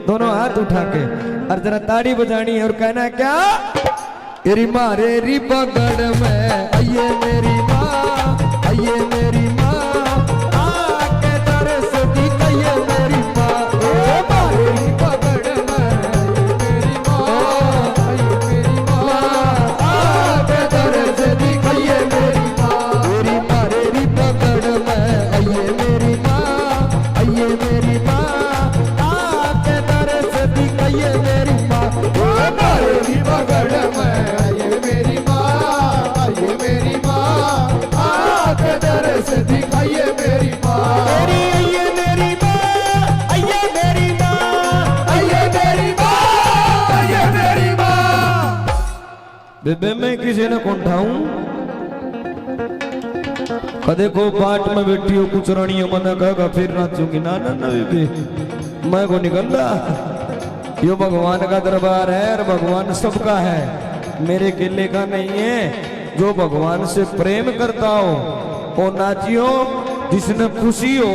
दोनों हाथ उठा के और जरा ताड़ी बजानी है और कहना क्या, तेरी मारे री पगड़ में आइए मेरी माँ, आइए मेरी माँ, आके दरस दिखाइए मेरी माँ। मारे री पगड़ में आइए मेरी माँ, आइए मेरी माँ, आके दरस दिखाइए मेरी माँ। तेरी मारे री पगड़ में आइए मेरी माँ, आइए मेरी माँ, आके दरस दिखाइए मेरी माँ। मारे री पगड़ में आइए मेरी माँ, आइए मेरी माँ, आके दरस दिखाइए मेरी माँ। तेरी आइए मेरी माँ, आइए मेरी माँ, आइए मेरी माँ, आइए मेरी माँ। बेबे मैं किसी ने कौन ठाऊं, कदे को बाट में बैठी हो कुछ रानियों मना कहेगा फिर नाचूंगी, ना ना ना बेबे मैं को निकलता। यो भगवान का दरबार है और भगवान सबका है, मेरे केले का नहीं है। जो भगवान से प्रेम करता हो वो नाचियो, जिसने खुशी हो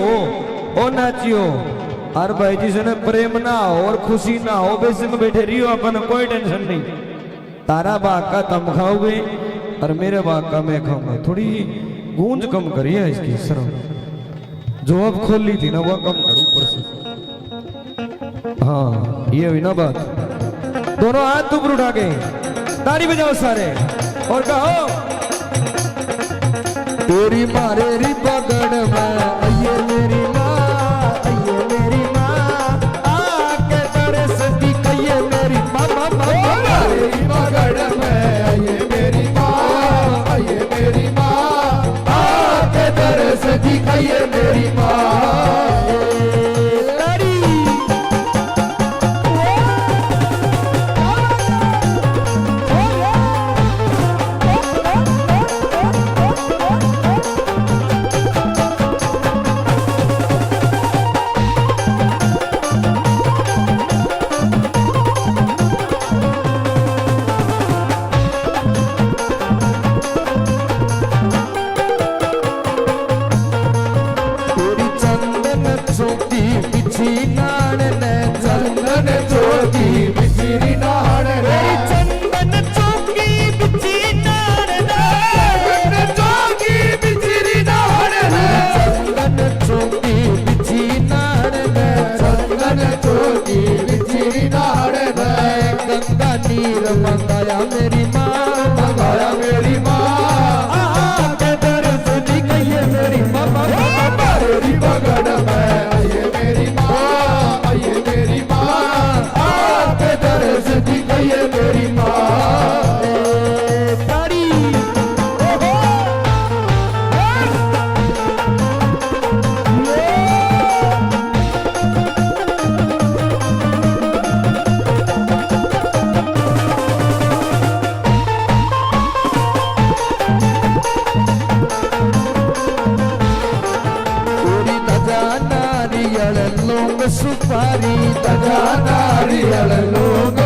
वो नाचियो। और भाई जिसने प्रेम ना हो और खुशी ना हो वैसे में बैठे रहियो, अपन कोई टेंशन नहीं। तारा बाग का तुम खाओगे और मेरे बाग का मैं खाऊंगा। थोड़ी गूंज कम करिए इसकी शर्म, जो अब खोल ली थी ना वो कम करो ऊपर से। हाँ ये हुई ना बात। दोनों हाथ ऊपर उठा के ताड़ी बजाओ सारे और कहो, तेरी मारे री पगड़ में आइए मेरी माँ, आइए मेरी माँ, आके दरस दिखाइए मेरी माँ। मारे री पगड़ में आइए मेरी माँ, आइए मेरी माँ, आके दरस दिखाइए मेरी माँ। मंगाया मेरी माँ, मंगाया मेरी माँ, आके दरस दिखाइए मेरी माँ। मारे री पगड़ में आइए मेरी माँ, आइए मेरी माँ, आके दरस दिखाइए मेरी माँ। सुपारी तजा नारियल लोग